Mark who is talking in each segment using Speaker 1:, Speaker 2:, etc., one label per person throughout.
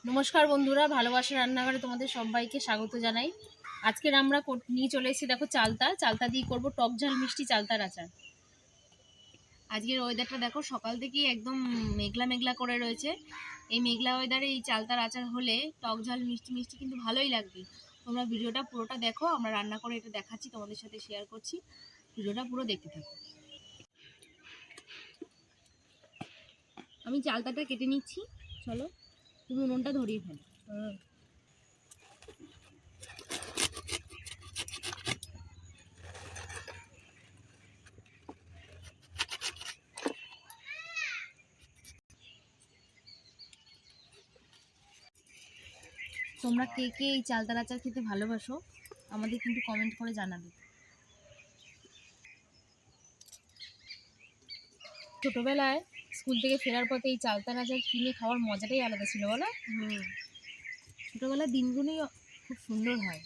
Speaker 1: নমস্কার বন্ধুরা, ভালোবাসা রান্নাঘরে তোমাদের সবাইকে স্বাগত জানাই। আজকের আমরা নিয়ে চলে এসেছি, দেখো চালতা দিয়ে করব টক ঝাল মিষ্টি চালতার আচার। আজকের ওয়েদারটা দেখো, সকাল থেকেই একদম মেঘলা মেঘলা করে রয়েছে। এই মেঘলা ওয়েদারে এই চালতার আচার হলে টক ঝাল মিষ্টি মিষ্টি কিন্তু ভালোই লাগবে। তোমরা ভিডিওটা পুরোটা দেখো, আমরা রান্না করে এটা দেখাচ্ছি, তোমাদের সাথে শেয়ার করছি। ভিডিওটা পুরো দেখতে থাকো। আমি চালতাটা কেটে নিচ্ছি, চলো তুমি উনুনটা ধরিয়ে ফেলো। তোমরা কে কে এই চালতার আচার খেতে ভালোবাসো আমাদের কিন্তু কমেন্ট করে জানাবে। ছোটবেলায় স্কুল থেকে ফেরার পথে এই চালতার আচার কিনে খাওয়ার মজাটাই আলাদা ছিল, বলো? ছোটবেলার দিনগুলোই খুব সুন্দর হয়।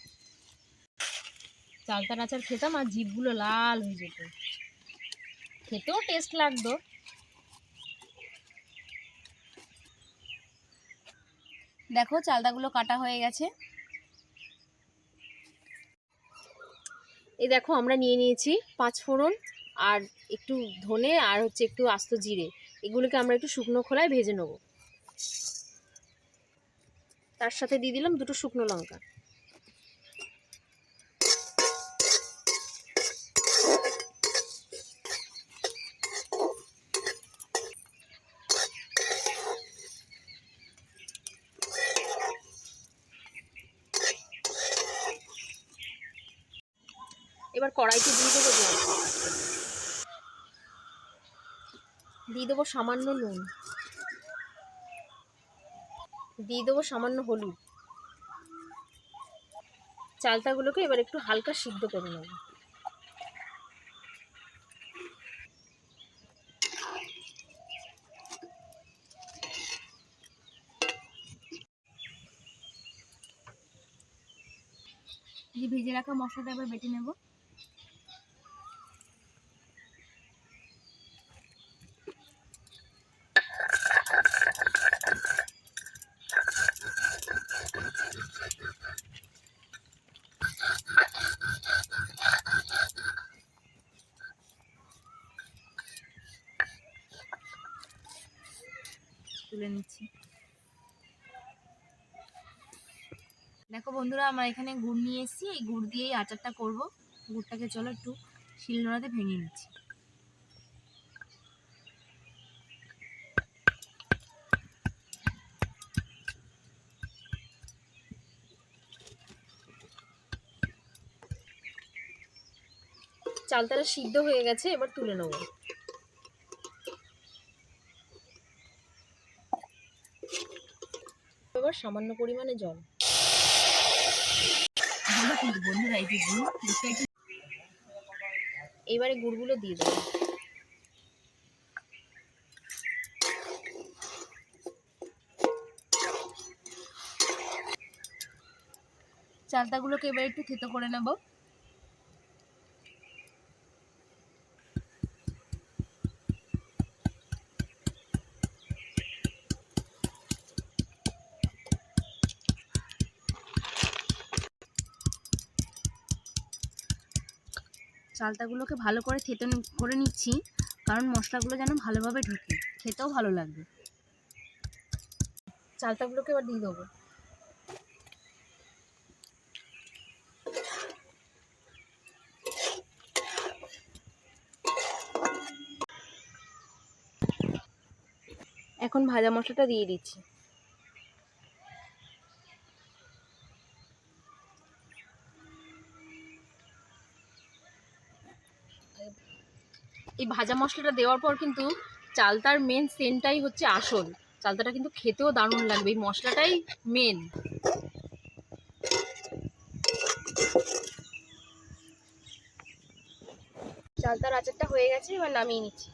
Speaker 1: চালতার আচার খেতাম আর জিভগুলো লাল হয়ে যেত, খেতেও টেস্ট লাগতো। দেখো চালতাগুলো কাটা হয়ে গেছে। এই দেখো আমরা নিয়ে নিয়েছি 5 ফোড়ন আর একটু ধনে আর হচ্ছে একটু আস্ত জিরে। এগুলোকে আমরা একটু শুকনো খোলায় ভেজে নেব। তার সাথে দিয়ে দিলাম 2টো শুকনো লঙ্কা। এবার কড়াইতে দিয়ে দেবো সামান্য নুন, দিয়ে দেবো সামান্য হলুদ। চালতাগুলোকে এবার একটু হালকা সিদ্ধ করে নেব। এই ভেজে রাখা মশলাটা এবার বেটে নেব। তুলে নিচ্ছি। দেখো বন্ধুরা, আমরা এখানে গুড় নিয়ে এসেছি, এই গুড় দিয়েই আচারটা করব। গুড়টাকে চলো একটু শিলনোড়াতে ভেঙে নিচ্ছি। চালতাটা সিদ্ধ হয়ে গেছে, এবার তুলে নেব। এবার সামান্য পরিমাণে জল। এইবারে গুড়গুলো দিয়ে দেবো। চালতাগুলোকে এবার একটু থেতো করে নেব। চালতাগুলোকে ভালো করে থেতো করে নিচ্ছি, কারণ মশলাগুলো যেন ভালোভাবে ঢোকে, খেতেও ভালো লাগবে। চালতাগুলোকে এবার দিয়ে দেবো। এখন ভাজা মশলাটা দিয়ে দিচ্ছি। এই ভাজা মশলাটা দেওয়ার পর কিন্তু চালতার মেন সেন্টটাই হচ্ছে আসল। চালতাটা কিন্তু খেতেও দারুণ লাগবে, এই মশলাটাই মেন। চালতার আচারটা হয়ে গেছে, এবার নামিয়ে নিচ্ছি।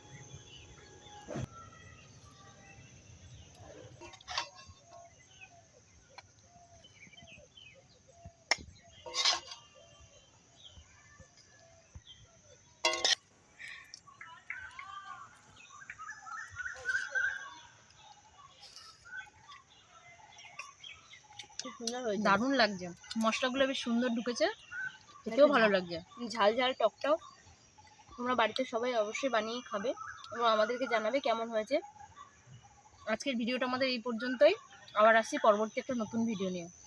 Speaker 2: খুব সুন্দর হয়েছে,
Speaker 1: দারুণ লাগছে, মশলাগুলো বেশ সুন্দর ঢুকেছে, খেতেও ভালো লাগছে।
Speaker 2: ঝাল ঝাল টক টক। তোমরা বাড়িতে সবাই অবশ্যই বানিয়ে খাবে এবং আমাদেরকে জানাবে কেমন হয়েছে।
Speaker 1: আজকের ভিডিওটা আমাদের এই পর্যন্তই, আবার আসছি পরবর্তী একটা নতুন ভিডিও নিয়ে।